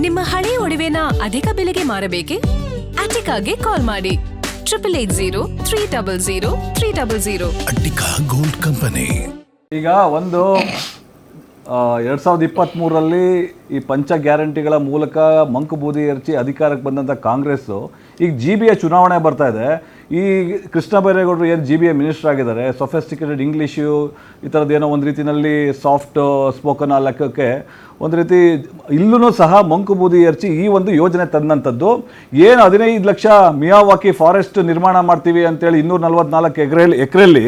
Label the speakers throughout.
Speaker 1: ನಿಮ್ಮ ಹಳೆಯ ಒಡವೆನ ಅಧಿಕ ಬೆಲೆಗೆ ಮಾರಬೇಕೆ? ಅಟಿಕಾಗೆ ಕಾಲ್ ಮಾಡಿ 8880
Speaker 2: ಅಟ್ಟಿಕಾ ಗೋಲ್ಡ್ ಕಂಪನಿ.
Speaker 3: ಈಗ ಒಂದು 2023ರಲ್ಲಿ ಈ ಪಂಚ ಗ್ಯಾರಂಟಿಗಳ ಮೂಲಕ ಮಂಕುಬೂದಿ ಎರಚಿ ಅಧಿಕಾರಕ್ಕೆ ಬಂದಂಥ ಕಾಂಗ್ರೆಸ್ಸು ಈಗ GBA ಚುನಾವಣೆ ಬರ್ತಾ ಇದೆ. ಈ ಕೃಷ್ಣ ಬೈರೇಗೌಡರು ಏನು GBA ಮಿನಿಸ್ಟರ್ ಆಗಿದ್ದಾರೆ, ಸೊಫೆಸ್ಟಿಕೇಟೆಡ್ ಇಂಗ್ಲೀಷು ಈ ಥರದ್ದು ಏನೋ ಒಂದು ರೀತಿಯಲ್ಲಿ ಸಾಫ್ಟ್ ಸ್ಪೋಕನ್ ಆ ಲೆಕ್ಕಕ್ಕೆ ಒಂದು ರೀತಿ ಇಲ್ಲೂ ಸಹ ಮಂಕುಬೂದಿ ಎರಚಿ ಈ ಒಂದು ಯೋಜನೆ ತಂದಂಥದ್ದು. ಏನು 15 ಲಕ್ಷ ಮಿಯಾವಾಕಿ ಫಾರೆಸ್ಟ್ ನಿರ್ಮಾಣ ಮಾಡ್ತೀವಿ ಅಂತೇಳಿ 244 ಎಕರೆಯಲ್ಲಿ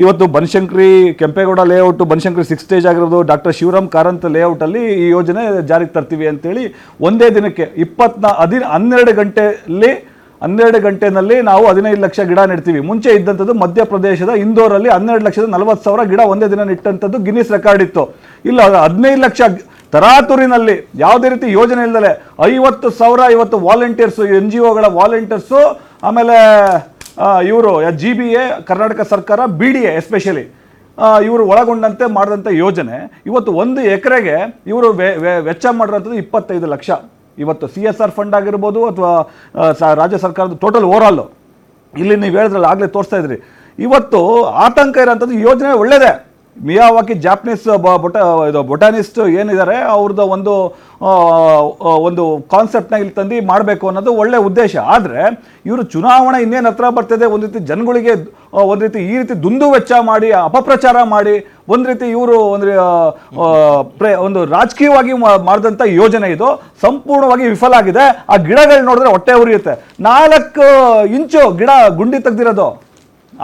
Speaker 3: ಇವತ್ತು ಬನಶಂಕರಿ ಕೆಂಪೇಗೌಡ ಲೇಔಟ್, ಬನಶಂಕರಿ 6 ಸ್ಟೇಜ್ ಆಗಿರೋದು, ಡಾಕ್ಟರ್ ಶಿವರಾಮ್ ಕಾರಂತ್ ಲೇಔಟಲ್ಲಿ ಈ ಯೋಜನೆ ಜಾರಿಗೆ ತರ್ತೀವಿ ಅಂತೇಳಿ ಒಂದೇ ದಿನಕ್ಕೆ 12 ಗಂಟೆನಲ್ಲಿ ನಾವು 15 ಲಕ್ಷ ಗಿಡ ನೆಡ್ತೀವಿ. ಮುಂಚೆ ಇದ್ದಂಥದ್ದು ಮಧ್ಯಪ್ರದೇಶದ ಇಂದೋರಲ್ಲಿ 12,40,000 ಗಿಡ ಒಂದೇ ದಿನ ನೆಟ್ಟಂಥದ್ದು ಗಿನ್ನಿಸ್ ರೆಕಾರ್ಡ್ ಇತ್ತು. ಇಲ್ಲ 15 ಲಕ್ಷ ತರಾತುರಿನಲ್ಲಿ ಯಾವುದೇ ರೀತಿ ಯೋಜನೆ ಇಲ್ಲದೆ 50,000 ಇವತ್ತು ವಾಲಂಟಿಯರ್ಸು, NGOಗಳ ವಾಲಂಟಿಯರ್ಸು, ಆಮೇಲೆ ಇವರು GBA ಕರ್ನಾಟಕ ಸರ್ಕಾರ BDA ಎಸ್ಪೆಷಲಿ ಇವರು ಒಳಗೊಂಡಂತೆ ಮಾಡಿದಂಥ ಯೋಜನೆ ಇವತ್ತು 1 ಎಕರೆಗೆ ಇವರು ವೆಚ್ಚ ಮಾಡಿರೋಂಥದ್ದು 25 ಲಕ್ಷ. ಇವತ್ತು CSR ಫಂಡ್ ಆಗಿರ್ಬೋದು ಅಥವಾ ರಾಜ್ಯ ಸರ್ಕಾರದ ಟೋಟಲ್ ಓವರಾಲ್ ಇಲ್ಲಿ ನೀವು ಹೇಳಿದ್ರಲ್ಲ ಆಗಲೇ ತೋರಿಸ್ತಾ ಇದ್ರಿ. ಇವತ್ತು ಆತಂಕ ಇರೋಂಥದ್ದು ಈ ಯೋಜನೆ ಒಳ್ಳೆಯದೇ. ಮಿಯಾವಾಕಿ ಜಾಪನೀಸ್ ಬೊಟಾನಿಸ್ಟ್ ಏನಿದ್ದಾರೆ ಅವ್ರದ್ದು ಒಂದು ಕಾನ್ಸೆಪ್ಟ್ನ ಇಲ್ಲಿ ತಂದು ಮಾಡಬೇಕು ಅನ್ನೋದು ಒಳ್ಳೆ ಉದ್ದೇಶ. ಆದರೆ ಇವರು ಚುನಾವಣೆ ಇನ್ನೇನು ಹತ್ರ ಬರ್ತಿದೆ, ಒಂದು ರೀತಿ ಜನಗಳಿಗೆ ಒಂದು ರೀತಿ ಈ ರೀತಿ ದುಂದು ವೆಚ್ಚ ಮಾಡಿ ಅಪಪ್ರಚಾರ ಮಾಡಿ ಒಂದು ರೀತಿ ಇವರು ಒಂದು ರಾಜಕೀಯವಾಗಿ ಮಾಡಿದಂಥ ಯೋಜನೆ ಇದು ಸಂಪೂರ್ಣವಾಗಿ ವಿಫಲ ಆಗಿದೆ. ಆ ಗಿಡಗಳು ನೋಡಿದ್ರೆ ಹೊಟ್ಟೆ ಉರಿಯುತ್ತೆ. 4 ಇಂಚು ಗಿಡ ಗುಂಡಿ ತೆಗ್ದಿರೋದು,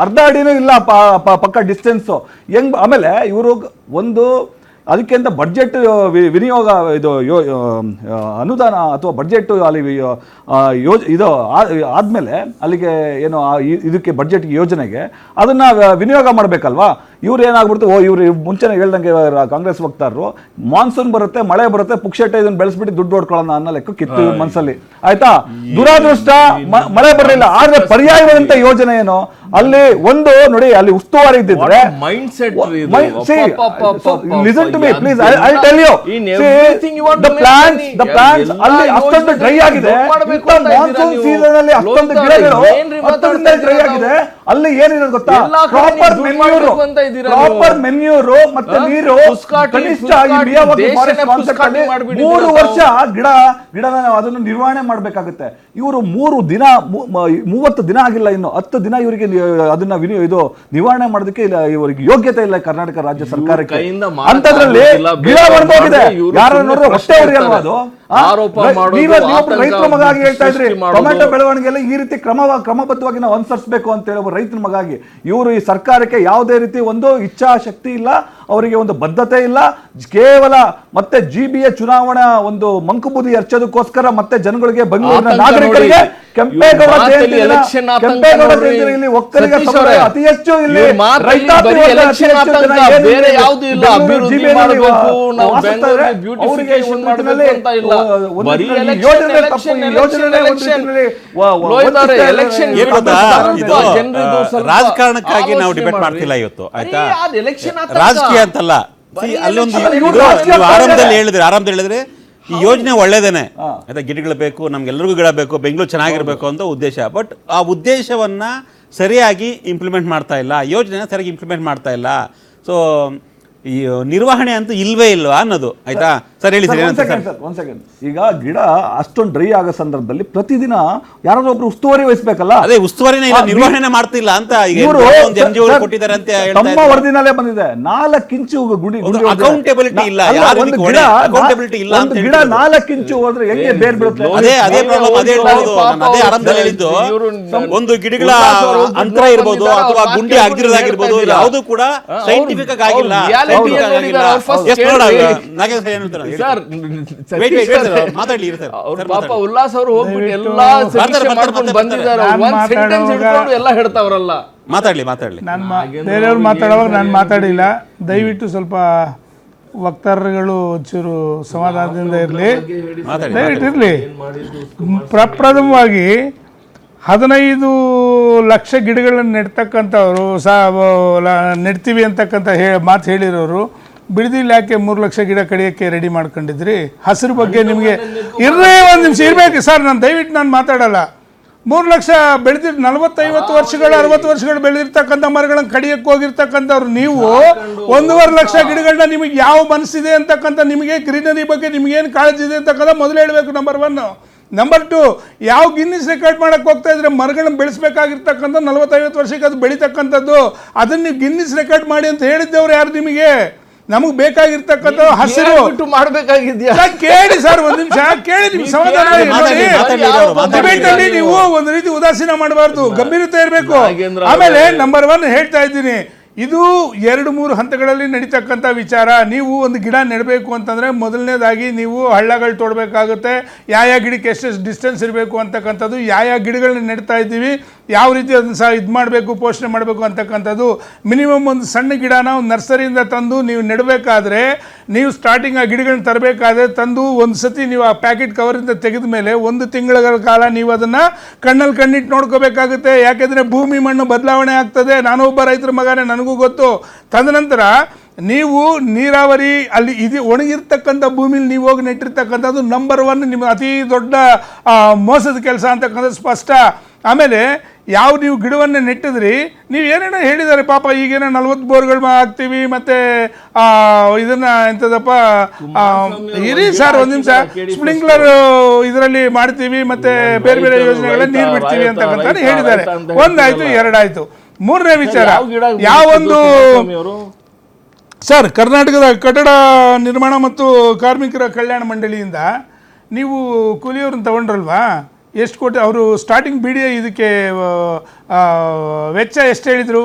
Speaker 3: ಅರ್ಧ ಅಡಿನೂ ಇಲ್ಲ ಪಕ್ಕ ಡಿಸ್ಟೆನ್ಸು ಹೆಂಗ್. ಆಮೇಲೆ ಇವರು ಒಂದು ಅದಕ್ಕೆ ಅಂತ ಬಡ್ಜೆಟ್ ವಿನಿಯೋಗ ಇದು ಅನುದಾನ ಅಥವಾ ಬಡ್ಜೆಟ್ ಅಲ್ಲಿ ಇದು ಆದಮೇಲೆ ಅಲ್ಲಿಗೆ ಏನು ಇದಕ್ಕೆ ಬಡ್ಜೆಟ್ ಯೋಜನೆಗೆ ಅದನ್ನು ವಿನಿಯೋಗ ಮಾಡಬೇಕಲ್ವಾ. ಇವ್ರು ಏನಾಗ್ಬಿಡ್ತು, ಇವ್ರು ಮುಂಚೆನೇ ಹೇಳ್ದಂಗೆ ಕಾಂಗ್ರೆಸ್ ವಕ್ತಾರರು ಮಾನ್ಸೂನ್ ಬರುತ್ತೆ, ಮಳೆ ಬರುತ್ತೆ, ಪುಕ್ಷಟೆ ಇದನ್ನು ಬೆಳೆಸ್ಬಿಟ್ಟು ದುಡ್ಡು ಹೊಡ್ಕೊಳ್ಳೋಣ ಅನ್ನೋ ಲೆಕ್ಕ ಕಿತ್ತು ಮನಸ್ಸಲ್ಲಿ ಆಯ್ತಾ. ದುರಾದೃಷ್ಟ ಮಳೆ ಬರಲಿಲ್ಲ. ಆದ್ರೆ ಪರ್ಯಾಯವಾದಂತ ಯೋಜನೆ ಏನು ಅಲ್ಲಿ ಒಂದು ನೋಡಿ, ಅಲ್ಲಿ ಉಸ್ತುವಾರಿ ಇದ್ದಿದ್ರೆ listen to me please, I tell you the plans ಅಲ್ಲಿ ಅಷ್ಟೊಂದು ಡ್ರೈ ಆಗಿದೆ. ಮಾನ್ಸೂನ್ ಸೀಸನ್ ಅಲ್ಲಿ ಅಷ್ಟೊಂದು ಗಿಡಗಳು ಡ್ರೈ ಆಗಿದೆ. ಅಲ್ಲಿ ಏನಿರೋದು ಗೊತ್ತಾ, ಪ್ರಾಪರ್ ಮೆನ್ಯೂರು ಮತ್ತೆ ನೀರು ಕನಿಷ್ಠ 3 ವರ್ಷ ಗಿಡನ ಅದನ್ನು ನಿರ್ವಹಣೆ ಮಾಡಬೇಕಾಗುತ್ತೆ. ಇವರು 30 ದಿನ ಆಗಿಲ್ಲ, ಇನ್ನು 10 ದಿನ ಇವರಿಗೆ ಅದನ್ನ ಇದು ನಿವಾರಣೆ ಮಾಡೋದಕ್ಕೆ ಇವರಿಗೆ ಯೋಗ್ಯತೆ ಇಲ್ಲ ಕರ್ನಾಟಕ ರಾಜ್ಯ ಸರ್ಕಾರಕ್ಕೆ. ಅಂತದ್ರಲ್ಲಿ ಗಿಡ ಒಣಗೋಗಿದೆ, ಯಾರು ನೋಡ್ರೆ ಹೊಟ್ಟೆ ಉರಿಯಲ್ವಾ ಅದು. ರೈತರ ಮಗಾಗಿ ಹೇಳ್ತಾ ಇದ್ರಿ ಟೊಮೆಟೊ ಬೆಳವಣಿಗೆಲ್ಲ ಈ ರೀತಿ ಕ್ರಮಬದ್ಧವಾಗಿ ನಾವು ಅನುಸರಿಸಬೇಕು ಅಂತ ಹೇಳಿ ಒಬ್ಬ ರೈತರ ಮಗಾಗಿ. ಇವರು ಈ ಸರ್ಕಾರಕ್ಕೆ ಯಾವುದೇ ರೀತಿ ಒಂದು ಇಚ್ಛಾಶಕ್ತಿ ಇಲ್ಲ, ಅವರಿಗೆ ಒಂದು ಬದ್ಧತೆ ಇಲ್ಲ. ಕೇವಲ ಮತ್ತೆ GBA ಚುನಾವಣಾ ಒಂದು ಮಂಕುಬೂದಿ ಎರಚೋದಕ್ಕೋಸ್ಕರ ಮತ್ತೆ ಜನಗಳಿಗೆ, ಬೆಂಗಳೂರಿನ ನಾಗರಿಕರಿಗೆ ಕೆಂಪೇಗೌಡ ಜಯಂತಿಯಲ್ಲಿ ಒಕ್ಕಲಿಗ ಸಮುದಾಯ ಅತಿ ಹೆಚ್ಚು, ಇಲ್ಲಿ ರೈತಾಪಿ
Speaker 4: ರಾಜಕಾರಣಕ್ಕಾಗಿ ನಾವು ಡಿಬೇಟ್ ಮಾಡ್ತಿಲ್ಲ ಇವತ್ತು, ಆಯ್ತಾ. ರಾಜಕೀಯ ಅಂತಲ್ಲ. ಅಲ್ಲೊಂದು ಆರಂಭದಲ್ಲಿ ಹೇಳಿದ್ರೆ ಈ ಯೋಜನೆ ಒಳ್ಳೇದೇನೆ ಆಯ್ತಾ, ಗಿಡಗಳು ಬೇಕು, ನಮ್ಗೆಲ್ಲರಿಗೂ ಗಿಡ ಬೇಕು, ಬೆಂಗಳೂರು ಚೆನ್ನಾಗಿರ್ಬೇಕು ಅಂತ ಉದ್ದೇಶ. ಬಟ್ ಆ ಉದ್ದೇಶವನ್ನ ಸರಿಯಾಗಿ ಇಂಪ್ಲಿಮೆಂಟ್ ಮಾಡ್ತಾ ಇಲ್ಲ, ಯೋಜನೆ ಸರಿಯಾಗಿ ಇಂಪ್ಲಿಮೆಂಟ್ ಮಾಡ್ತಾ ಇಲ್ಲ. ಸೊ ಈ ನಿರ್ವಹಣೆ ಅಂತೂ ಇಲ್ವೇ ಇಲ್ವಾ ಅನ್ನೋದು, ಆಯ್ತಾ. ಸರ್ ಹೇಳಿ ಸರ್.
Speaker 3: ಒಂದ್ ಸೆಕೆಂಡ್. ಈಗ ಗಿಡ ಅಷ್ಟೊಂದು ಡ್ರೈ ಆಗೋ ಸಂದರ್ಭದಲ್ಲಿ ಪ್ರತಿದಿನ ಯಾರಾದ್ರೂ ಒಬ್ರು ಉಸ್ತುವಾರಿ ವಹಿಸಬೇಕಲ್ಲ.
Speaker 4: ಅದೇ ಉಸ್ತುವಾರಿನೇ ಇಲ್ಲ, ನಿರ್ವಹಣೆ ಮಾಡ್ತಿಲ್ಲ ಅಂತ ಕೊಟ್ಟಿದ್ದಾರೆ ಅಂತ
Speaker 3: ತಮ್ಮ ವರದಿನಲ್ಲೇ ಬಂದಿದೆ. 4 ಇಂಚು ಗುಡಿ
Speaker 4: ಅಕೌಂಟೆಬಿಲಿಟಿ ಇಲ್ಲ, ಅಕೌಂಟೆಬಿಲಿಟಿ ಇಲ್ಲ ಅಂತ
Speaker 3: ಗಿಡ 4 ಇಂಚು ಹೋದ್ರೆ ಹೆಂಗೆ ಬೇರ್ ಬೀಳುತ್ತೆ.
Speaker 4: ಅದೇ ಪ್ರಾಬ್ಲಮ್. ಅದೇ ಆರಂಭದಲ್ಲಿ ಹೇಳಿದ್ದು, ಒಂದು ಗಿಡಗಳ ಅಂತರ ಇರ್ಬೋದು ಅಥವಾ ಗುಂಡಿ ಆಗದಿರೋದಾಗಿರ್ಬೋದು, ಯಾವುದು ಕೂಡ ಸೈಂಟಿಫಿಕ್ ಆಗಿಲ್ಲ.
Speaker 5: ಉಲ್ಲಾಸ್ ಅವರು ಹೋಗ್ಬಿಟ್ಟು ಎಲ್ಲಾ ಬಂದಿದ್ದಾರೆ, ಎಲ್ಲ ಹೇಳ್ತಾವ್ರಲ್ಲ.
Speaker 4: ಮಾತಾಡ್ಲಿ.
Speaker 6: ಬೇರೆಯವ್ರು ಮಾತಾಡುವಾಗ ನಾನು ಮಾತಾಡಿಲ್ಲ. ದಯವಿಟ್ಟು ಸ್ವಲ್ಪ ವಕ್ತಾರರುಗಳು ಒಂಚೂರು ಸಮಾಧಾನದಿಂದ ಇರಲಿ, ದಯವಿಟ್ಟು ಇರಲಿ. ಪ್ರಪ್ರಥಮವಾಗಿ 15 ಲಕ್ಷ ಗಿಡಗಳನ್ನು ನೆಡ್ತಕ್ಕಂಥವ್ರು ನೆಡ್ತೀವಿ ಅಂತಕ್ಕಂಥ ಮಾತು ಹೇಳಿರೋರು ಬಿಡದಿ ಇಲಾಖೆ 3 ಲಕ್ಷ ಗಿಡ ಕಡಿಯೋಕ್ಕೆ ರೆಡಿ ಮಾಡ್ಕೊಂಡಿದ್ರಿ. ಹಸಿರು ಬಗ್ಗೆ ನಿಮಗೆ ಇರೇ ಒಂದು ನಿಮಿಷ ಇರಬೇಕು ಸರ್, ನಾನು ದಯವಿಟ್ಟು ನಾನು ಮಾತಾಡಲ್ಲ. 3 ಲಕ್ಷ ಬೆಳೆದಿರ್ 40-50 ವರ್ಷಗಳು 60 ವರ್ಷಗಳು ಬೆಳೆದಿರ್ತಕ್ಕಂಥ ಮರಗಳನ್ನು ಕಡಿಯಕ್ಕೆ ಹೋಗಿರ್ತಕ್ಕಂಥವ್ರು ನೀವು 1.5 ಲಕ್ಷ ಗಿಡಗಳನ್ನ ನಿಮಗೆ ಯಾವ ಮನಸ್ಸಿದೆ ಅಂತಕ್ಕಂಥ, ನಿಮಗೆ ಗ್ರೀನರಿ ಬಗ್ಗೆ ನಿಮಗೇನು ಕಾಳಜಿ ಇದೆ ಅಂತಕ್ಕಂಥ ಮೊದಲು ಹೇಳಬೇಕು. ನಂಬರ್ 1. ನಂಬರ್ 2, ಯಾವ ಗಿನ್ನಿಸ್ ರೆಕಾರ್ಡ್ ಮಾಡಕ್ಕೆ ಹೋಗ್ತಾ ಇದ್ರೆ ಮರಗಳನ್ನ ಬೆಳೆಸಬೇಕಾಗಿರ್ತಕ್ಕಂಥ 40-50 ವರ್ಷಕ್ಕೆ ಅದು ಬೆಳೀತಕ್ಕಂಥದ್ದು, ಅದನ್ನು ನೀವು ಗಿನ್ನಿಸ್ ರೆಕಾರ್ಡ್ ಮಾಡಿ ಅಂತ ಹೇಳಿದ್ದವ್ರು ಯಾರು ನಿಮಗೆ? ನಮಗೆ ಬೇಕಾಗಿರ್ತಕ್ಕಂಥ ಹಸಿರು
Speaker 5: ಮಾಡಬೇಕಾಗಿದ್ಯಾ
Speaker 6: ಕೇಳಿ ಸರ್, ಒಂದ್ ನಿಮಿಷ ಕೇಳಿ. ನಿಮ್ ಸಮಾಧಾನ ಡಿಬೇಟ್ ಅಲ್ಲಿ ನೀವು ಒಂದು ರೀತಿ ಉದಾಸೀನ ಮಾಡಬಾರ್ದು, ಗಂಭೀರತೆ ಇರಬೇಕು. ಆಮೇಲೆ ನಂಬರ್ 1 ಹೇಳ್ತಾ ಇದ್ದೀನಿ, ಇದು 2-3 ಹಂತಗಳಲ್ಲಿ ನಡೀತಕ್ಕಂಥ ವಿಚಾರ. ನೀವು ಒಂದು ಗಿಡ ನೆಡಬೇಕು ಅಂತಂದರೆ ಮೊದಲನೇದಾಗಿ ನೀವು ಹಳ್ಳಗಳು ತೋಡಬೇಕಾಗುತ್ತೆ, ಯಾವ ಗಿಡಕ್ಕೆ ಎಷ್ಟೆಷ್ಟು ಡಿಸ್ಟೆನ್ಸ್ ಇರಬೇಕು ಅಂತಕ್ಕಂಥದ್ದು, ಯಾವ ಗಿಡಗಳನ್ನ ನೆಡ್ತಾ ಇದ್ದೀವಿ, ಯಾವ ರೀತಿ ಅದನ್ನು ಸಹ ಇದು ಮಾಡಬೇಕು, ಪೋಷಣೆ ಮಾಡಬೇಕು ಅಂತಕ್ಕಂಥದ್ದು. ಮಿನಿಮಮ್ ಒಂದು ಸಣ್ಣ ಗಿಡನ ಒಂದು ನರ್ಸರಿಯಿಂದ ತಂದು ನೀವು ನೆಡಬೇಕಾದ್ರೆ, ನೀವು ಸ್ಟಾರ್ಟಿಂಗ್ ಆ ಗಿಡಗಳನ್ನ ತರಬೇಕಾದ್ರೆ ತಂದು ಒಂದು ಸತಿ ನೀವು ಆ ಪ್ಯಾಕೆಟ್ ಕವರಿಂದ ತೆಗೆದ ಮೇಲೆ 1 ತಿಂಗಳ ಕಾಲ ನೀವು ಅದನ್ನು ಕಣ್ಣಲ್ಲಿ ಕಣ್ಣಿಟ್ಟು ನೋಡ್ಕೋಬೇಕಾಗುತ್ತೆ. ಯಾಕೆಂದರೆ ಭೂಮಿ ಮಣ್ಣು ಬದಲಾವಣೆ ಆಗ್ತದೆ. ನಾನು ಒಬ್ಬ ರೈತರ ಮಗನೇ, ನನಗೂ ಗೊತ್ತು. ತದನಂತರ ನೀವು ನೀರಾವರಿ ಅಲ್ಲಿ ಇದು ಒಣಗಿರ್ತಕ್ಕಂಥ ಭೂಮಿಲಿ ನೀವು ಹೋಗಿ ನೆಟ್ಟಿರ್ತಕ್ಕಂಥದ್ದು ನಂಬರ್ 1 ನಿಮ್ಮ ಅತಿ ದೊಡ್ಡ ಮೋಸದ ಕೆಲಸ ಅಂತಕ್ಕಂಥದ್ದು ಸ್ಪಷ್ಟ. ಆಮೇಲೆ ಯಾವ ನೀವು ಗಿಡವನ್ನು ನೆಟ್ಟಿದ್ರಿ, ನೀವು ಏನೇನೋ ಹೇಳಿದ್ದಾರೆ ಪಾಪ, ಈಗೇನೋ 40 ಬೋರ್ಗಳು ಹಾಕ್ತೀವಿ, ಮತ್ತು ಇದನ್ನು ಎಂಥದಪ್ಪ ಇರಿ ಸರ್ ಒಂದು ನಿಮಿಷ, ಸ್ಪ್ರಿಂಕ್ಲರ್ ಇದರಲ್ಲಿ ಮಾಡ್ತೀವಿ, ಮತ್ತು ಬೇರೆ ಬೇರೆ ಯೋಜನೆಗಳಲ್ಲಿ ನೀರು ಬಿಡ್ತೀವಿ ಅಂತಕ್ಕಂಥ ಹೇಳಿದ್ದಾರೆ. ಒಂದಾಯಿತು, 2 ಆಯಿತು. 3ನೇ ವಿಚಾರ, ಯಾವೊಂದು ಸರ್ ಕರ್ನಾಟಕದ ಕಟ್ಟಡ ನಿರ್ಮಾಣ ಮತ್ತು ಕಾರ್ಮಿಕರ ಕಲ್ಯಾಣ ಮಂಡಳಿಯಿಂದ ನೀವು ಕೂಲಿಯವ್ರನ್ನ ತಗೊಂಡ್ರಲ್ವಾ, ಎಷ್ಟು ಕೋಟಿ ಅವರು ಸ್ಟಾರ್ಟಿಂಗ್ BDA ಇದಕ್ಕೆ ವೆಚ್ಚ ಎಷ್ಟು ಹೇಳಿದರು?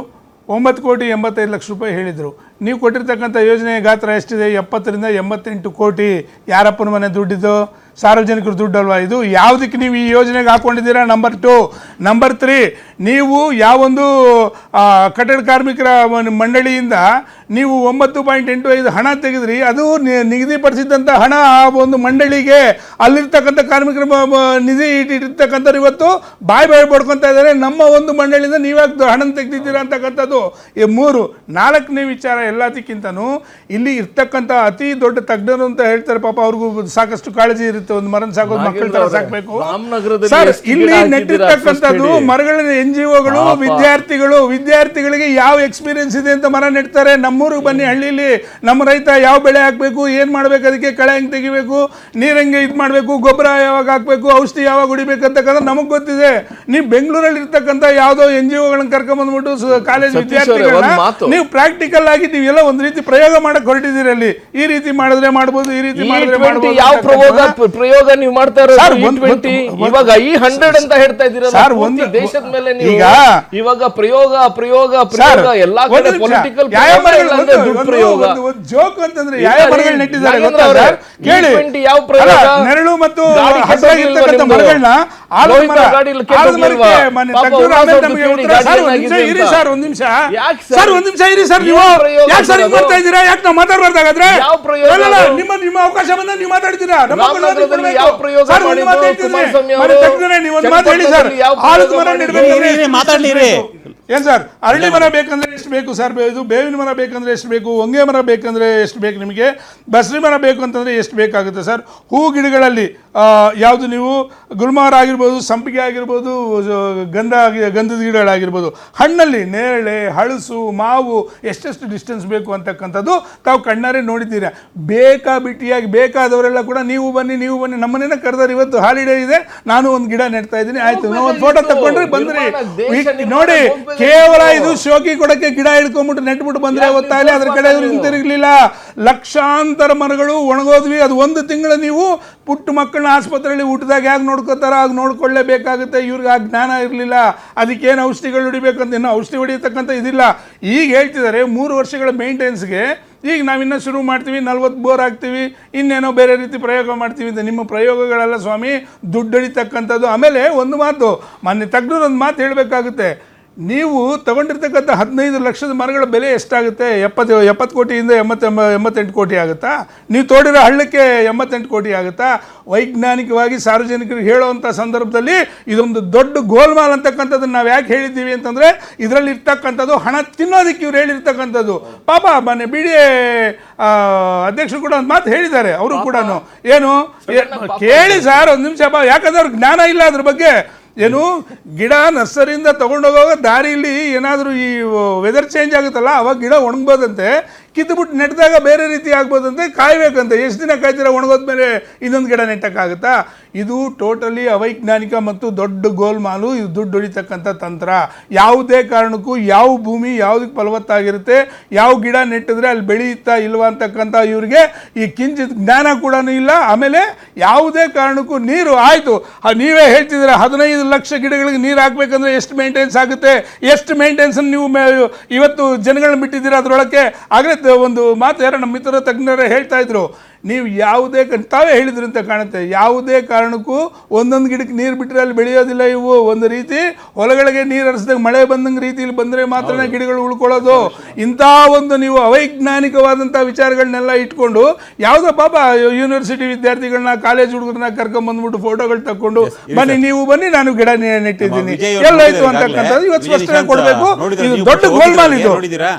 Speaker 6: 9,85,00,000 ರೂಪಾಯಿ ಹೇಳಿದರು. ನೀವು ಕೊಟ್ಟಿರ್ತಕ್ಕಂಥ ಯೋಜನೆ ಗಾತ್ರ ಎಷ್ಟಿದೆ? 70-88 ಕೋಟಿ. ಯಾರಪ್ಪನ ಮನೆ ದುಡ್ಡಿದ್ದು? ಸಾರ್ವಜನಿಕರ ದುಡ್ಡು ಅಲ್ವಾ ಇದು? ಯಾವುದಕ್ಕೆ ನೀವು ಈ ಯೋಜನೆಗೆ ಹಾಕ್ಕೊಂಡಿದ್ದೀರಾ? ನಂಬರ್ 2. ನಂಬರ್ 3, ನೀವು ಯಾವೊಂದು ಕಟ್ಟಡ ಕಾರ್ಮಿಕರ ಮಂಡಳಿಯಿಂದ ನೀವು 9.85 ಹಣ ತೆಗೆದ್ರಿ, ಅದು ನಿಗದಿಪಡಿಸಿದಂಥ ಹಣ ಆ ಒಂದು ಮಂಡಳಿಗೆ, ಅಲ್ಲಿರ್ತಕ್ಕಂಥ ಕಾರ್ಮಿಕರ ನಿಧಿ ಇಟ್ಟಿರ್ತಕ್ಕಂಥವ್ರು ಇವತ್ತು ಬಾಯಿ ಪಡ್ಕೊತಾ ಇದ್ದಾರೆ, ನಮ್ಮ ಒಂದು ಮಂಡಳಿಯಿಂದ ನೀವ್ಯಾಕೆ ಹಣ ತೆಗೆದಿದ್ದೀರಾ ಅಂತಕ್ಕಂಥದ್ದು. 3. 4ನೇ ವಿಚಾರ, ಎಲ್ಲದಕ್ಕಿಂತನೂ ಇಲ್ಲಿ ಇರ್ತಕ್ಕಂಥ ಅತಿ ದೊಡ್ಡ ತಜ್ಞರು ಅಂತ ಹೇಳ್ತಾರೆ, ಪಾಪ ಅವ್ರಿಗೂ ಸಾಕಷ್ಟು ಕಾಳಜಿ ಇರುತ್ತೆ. ಒಂದು ಮರನ ಸಾಕೋದು ಮಕ್ಕಳ ತರ ಸಾಕಬೇಕು ಸರ್. ಇಲ್ಲಿ ನೆಟ್ಟಿರ್ತಕ್ಕಂಥದ್ದು ಮರಗಳನ್ನ NGOಗಳು, ವಿದ್ಯಾರ್ಥಿಗಳಿಗೆ ಯಾವ ಎಕ್ಸ್ಪೀರಿಯನ್ಸ್ ಇದೆ ಅಂತ ಮರ ನೆಡ್ತಾರೆ. ನಮ್ಮೂರಿಗೆ ಬನ್ನಿ, ಹಳ್ಳಿಲಿ ನಮ್ಮ ರೈತ ಯಾವ ಬೆಳೆ ಹಾಕಬೇಕು, ಏನು ಮಾಡಬೇಕು, ಅದಕ್ಕೆ ಕಳೆ ಹೆಂಗೆ ತೆಗಿಬೇಕು, ನೀರು ಹೆಂಗೆ ಇದು ಮಾಡಬೇಕು, ಗೊಬ್ಬರ ಯಾವಾಗ ಹಾಕಬೇಕು, ಔಷಧಿ ಯಾವಾಗ ಹೊಡಿಬೇಕಂತಕ್ಕಂಥ ನಮಗೆ ಗೊತ್ತಿದೆ. ನೀವು ಬೆಂಗಳೂರಲ್ಲಿ ಇರ್ತಕ್ಕಂಥ ಯಾವುದೋ NGOಗಳನ್ನ ಕರ್ಕೊಂಡ್ಬಂದ್ಬಿಟ್ಟು ಕಾಲೇಜ್ ವಿದ್ಯಾರ್ಥಿಗಳನ್ನ ನೀವು ಪ್ರಾಕ್ಟಿಕಲ್ ಆಗಿ ನೀವೆಲ್ಲ ಒಂದು ರೀತಿ ಪ್ರಯೋಗ ಮಾಡಕ್ಕೆ ಹೊರಟಿದ್ದೀರಿ. ಅಲ್ಲಿ ಈ ರೀತಿ ಮಾಡಿದ್ರೆ ಮಾಡ್ಬೋದು, ಈ ರೀತಿ ಮಾಡಿದ್ರೆ ಮಾಡ್ಬೋದು.
Speaker 5: ಯಾವ ಪ್ರಯೋಗ ನೀವು ಮಾಡ್ತಾ ಇರೋದು? ಇವಾಗ ಈ 100 ಅಂತ ಹೇಳ್ತಾ ಇದ್ದೀರಾ ಸರ್, ಒಂದು ದೇಶದ ಮೇಲೆ ನೀವು ಇವಾಗ ಪ್ರಯೋಗ ಎಲ್ಲಾ ಕಡೆ ಪೊಲಿಟಿಕಲ್ ಪ್ರಯೋಗ
Speaker 6: ಜೋಕ್ ಅಂತಂದ್ರೆ ಯಾವ ಮರಗಳು ನೆಟ್ಟಿದ್ದಾರೆ ಗೊತ್ತಾ ಸರ್? ಕೇಳಿ,
Speaker 5: ಯಾವ ಪ್ರಯೋಗ?
Speaker 6: ನೆರಳು ಮತ್ತು ಹಸಿರಾಗಿರ್ತಕ್ಕಂಥ ಮರಗಳನ್ನ ಒಂದ್ ನಿಮಿಷ ಇರಿ ಸರ್. ನೀವು ಯಾಕೆ ಸರ್ ಹಿಂಗ್ ಮಾಡ್ತಾ ಇದ್ದೀರಾ? ಯಾಕೆ ನಾವು ಮಾತಾಡ್ಬಾರ್ದಾಗಾದ್ರೆ? ನಿಮ್ಮ ಅವಕಾಶ ಬಂದ ನೀವು ಮಾತಾಡ್ತೀರಾ? ಏನ್ ಸರ್, ಅರಳಿ ಮರ ಬೇಕಂದ್ರೆ ಎಷ್ಟು ಬೇಕು ಸರ್? ಇದು ಬೇವಿನ ಮರ ಬೇಕಂದ್ರೆ ಎಷ್ಟು ಬೇಕು? ಹೊಂಗೆ ಮರ ಬೇಕಂದ್ರೆ ಎಷ್ಟು ಬೇಕು ನಿಮಗೆ? ಬಸರಿ ಮರ ಬೇಕು ಅಂತಂದ್ರೆ ಎಷ್ಟು ಬೇಕಾಗುತ್ತೆ ಸರ್? ಹೂ ಗಿಡಗಳಲ್ಲಿ ಯಾವುದು ನೀವು ಗುಲ್ಮರ ಆಗಿರ್ಬೋದು, ಸಂಪಿಗೆ ಆಗಿರ್ಬೋದು, ಗಂಧದ ಗಿಡಗಳಾಗಿರ್ಬೋದು, ಹಣ್ಣಲ್ಲಿ ನೇರಳೆ, ಹಳಸು, ಮಾವು ಎಷ್ಟೆಷ್ಟು ಡಿಸ್ಟೆನ್ಸ್ ಬೇಕು ಅಂತಕ್ಕಂಥದ್ದು ತಾವು ಕಣ್ಣಾರೆ ನೋಡಿದ್ದೀರಾ. ಬೇಕಾಬಿಟ್ಟಿಯಾಗಿ ಬೇಕಾದವರೆಲ್ಲ ಕೂಡ ನೀವು ಬನ್ನಿ ನಮ್ಮನ್ನೇನ ಕರೆದಾರೆ. ಇವತ್ತು ಹಾಲಿಡೇ ಇದೆ, ನಾನು ಒಂದು ಗಿಡ ನೆಡ್ತಾ ಇದ್ದೀನಿ, ಆಯ್ತು ನಾವು ಒಂದು ಫೋಟೋ ತಗೊಂಡ್ರೆ ಬಂದ್ರಿ ನೋಡಿ. ಕೇವಲ ಇದು ಶೋಕಿ ಕೊಡಕ್ಕೆ ಗಿಡ ಹಿಡ್ಕೊಂಡ್ಬಿಟ್ಟು ನೆಟ್ಬಿಟ್ಟು ಬಂದ್ರೆ ಗೊತ್ತಾಗಲಿ, ಅದ್ರ ಕಡೆ ಹಿಂತಿರುಗಲಿಲ್ಲ. ಲಕ್ಷಾಂತರ ಮರಗಳು ಒಣಗೋದ್ವಿ. ಅದು 1 ತಿಂಗಳು ನೀವು ಪುಟ್ಟ ಮಕ್ಕಳನ್ನ ಆಸ್ಪತ್ರೆಯಲ್ಲಿ ಊಟದಾಗ ಹೇಗೆ ನೋಡ್ಕೋತಾರ ಆಗ ನೋಡ್ಕೊಳ್ಳೇಬೇಕಾಗುತ್ತೆ. ಇವ್ರಿಗೆ ಆ ಜ್ಞಾನ ಇರಲಿಲ್ಲ. ಅದಕ್ಕೇನು ಔಷಧಿಗಳು ಹೊಡಿಬೇಕಂತ, ಇನ್ನೂ ಔಷಧಿ ಹೊಡಿಯತಕ್ಕಂಥ ಇದಿಲ್ಲ. ಈಗ ಹೇಳ್ತಿದ್ದಾರೆ 3 ವರ್ಷಗಳ ಮೇಂಟೆನೆನ್ಸ್ಗೆ ಈಗ ನಾವಿನ್ನೂ ಶುರು ಮಾಡ್ತೀವಿ, 40 ಬೋರ್ ಹಾಕ್ತೀವಿ, ಇನ್ನೇನೋ ಬೇರೆ ರೀತಿ ಪ್ರಯೋಗ ಮಾಡ್ತೀವಿ ಅಂತ. ನಿಮ್ಮ ಪ್ರಯೋಗಗಳೆಲ್ಲ ಸ್ವಾಮಿ ದುಡ್ಡು ಹಿಡಿತಕ್ಕಂಥದ್ದು. ಆಮೇಲೆ ಒಂದು ಮಾತು, ಮೊನ್ನೆ ತಜ್ಞರು ಒಂದು ಮಾತು ಹೇಳಬೇಕಾಗುತ್ತೆ. ನೀವು ತಗೊಂಡಿರ್ತಕ್ಕಂಥ 15 ಲಕ್ಷದ ಮರಗಳ ಬೆಲೆ ಎಷ್ಟಾಗುತ್ತೆ? 70 ಕೋಟಿಯಿಂದ 88 ಕೋಟಿ ಆಗುತ್ತಾ? ನೀವು ತೋಡಿರೋ ಹಳ್ಳಕ್ಕೆ 88 ಕೋಟಿ ಆಗುತ್ತಾ? ವೈಜ್ಞಾನಿಕವಾಗಿ ಸಾರ್ವಜನಿಕರಿಗೆ ಹೇಳುವಂಥ ಸಂದರ್ಭದಲ್ಲಿ ಇದೊಂದು ದೊಡ್ಡ ಗೋಲ್ಮಾಲ್ ಅಂತಕ್ಕಂಥದ್ದನ್ನು ನಾವು ಯಾಕೆ ಹೇಳಿದ್ದೀವಿ ಅಂತಂದರೆ, ಇದರಲ್ಲಿ ಇರ್ತಕ್ಕಂಥದ್ದು ಹಣ ತಿನ್ನೋದಕ್ಕೆ ಇವ್ರು ಹೇಳಿರ್ತಕ್ಕಂಥದ್ದು. ಪಾಪ ಮೊನ್ನೆ ಬಿ ಡಿ ಎ ಅಧ್ಯಕ್ಷರು ಕೂಡ ಒಂದು ಮಾತು ಹೇಳಿದ್ದಾರೆ. ಅವರು ಕೂಡ ಏನು ಕೇಳಿ ಸರ್, ಒಂದು ನಿಮಿಷ, ಯಾಕಂದ್ರೆ ಅವ್ರಿಗೆ ಜ್ಞಾನ ಇಲ್ಲ ಅದ್ರ ಬಗ್ಗೆ. ಏನು ಗಿಡ ನರ್ಸರಿಯಿಂದ ತೊಗೊಂಡೋಗುವಾಗ ದಾರಿಯಲ್ಲಿ ಏನಾದರೂ ಈ ವೆದರ್ ಚೇಂಜ್ ಆಗುತ್ತಲ್ಲ, ಅವಾಗ ಗಿಡ ಒಣಗ್ಬೋದಂತೆ, ಕಿತ್ತುಬಿಟ್ಟು ನೆಟ್ಟಿದಾಗ ಬೇರೆ ರೀತಿ ಆಗ್ಬೋದಂತೆ, ಕಾಯ್ಬೇಕಂತೆ. ಎಷ್ಟು ದಿನ ಕಾಯ್ತೀರ? ಒಣಗೋದ್ಮೇಲೆ ಇನ್ನೊಂದು ಗಿಡ ನೆಟ್ಟಕ್ಕಾಗುತ್ತಾ? ಇದು ಟೋಟಲಿ ಅವೈಜ್ಞಾನಿಕ ಮತ್ತು ದೊಡ್ಡ ಗೋಲ್ಮಾಲು. ಇದು ದುಡ್ಡು ಹೊಡಿತಕ್ಕಂಥ ತಂತ್ರ. ಯಾವುದೇ ಕಾರಣಕ್ಕೂ ಯಾವ ಭೂಮಿ ಯಾವುದಕ್ಕೆ ಫಲವತ್ತಾಗಿರುತ್ತೆ, ಯಾವ ಗಿಡ ನೆಟ್ಟಿದ್ರೆ ಅಲ್ಲಿ ಬೆಳೆಯುತ್ತಾ ಇಲ್ವಾ ಅಂತಕ್ಕಂಥ ಇವ್ರಿಗೆ ಈ ಕಿಂಚಿತ್ ಜ್ಞಾನ ಕೂಡ ಇಲ್ಲ. ಆಮೇಲೆ ಯಾವುದೇ ಕಾರಣಕ್ಕೂ ನೀರು ಆಯಿತು, ನೀವೇ ಹೇಳ್ತಿದ್ದೀರ 15 ಲಕ್ಷ ಗಿಡಗಳಿಗೆ ನೀರು ಹಾಕ್ಬೇಕಂದ್ರೆ ಎಷ್ಟು ಮೇಂಟೆನೆನ್ಸ್ ಆಗುತ್ತೆ, ಎಷ್ಟು ಮೇಂಟೆನೆನ್ಸ್ ನೀವು ಇವತ್ತು ಜನಗಳನ್ನ ಬಿಟ್ಟಿದ್ದೀರಾ ಅದರೊಳಗೆ. ಆಗಲೇ ಒಂದು ಮಾತು ಯಾರೋ ನಮ್ಮ ಮಿತ್ರ ತಜ್ಞರೇ ಹೇಳ್ತಾ ಇದ್ರು, ನೀವು ಯಾವುದೇ ತಾವೇ ಹೇಳಿದ್ರು ಅಂತ ಕಾಣುತ್ತೆ, ಯಾವುದೇ ಕಾರಣಕ್ಕೂ ಒಂದೊಂದು ಗಿಡಕ್ಕೆ ನೀರು ಬಿಟ್ಟರೆ ಅಲ್ಲಿ ಬೆಳೆಯೋದಿಲ್ಲ. ಇವು ಒಂದು ರೀತಿ ಹೊಲಗಳಿಗೆ ನೀರು ಹರಿಸಿದಾಗ ಮಳೆ ಬಂದಂಗೆ ರೀತಿಯಲ್ಲಿ ಬಂದರೆ ಮಾತ್ರ ಗಿಡಗಳು ಉಳ್ಕೊಳ್ಳೋದು. ಇಂಥ ಒಂದು ನೀವು ಅವೈಜ್ಞಾನಿಕವಾದಂಥ ವಿಚಾರಗಳನ್ನೆಲ್ಲ ಇಟ್ಕೊಂಡು ಯಾವುದೋ ಪಾಪ ಯೂನಿವರ್ಸಿಟಿ ವಿದ್ಯಾರ್ಥಿಗಳನ್ನ, ಕಾಲೇಜ್ ಹುಡುಗರನ್ನ ಕರ್ಕೊಂಡ್ಬಂದ್ಬಿಟ್ಟು ಫೋಟೋಗಳು ತಕ್ಕೊಂಡು ಬನ್ನಿ, ನೀವು ಬನ್ನಿ, ನಾನು ಗಿಡ ನೆಟ್ಟಿದ್ದೀನಿ, ಎಲ್ಲಾಯ್ತು ಅಂತಕ್ಕಂಥದ್ದು ಇವತ್ತು ಸ್ಪಷ್ಟನೆ ಕೊಡಬೇಕು. ಇದು ದೊಡ್ಡ ಗೋಲ್ಮಾಲ್ ಇದು.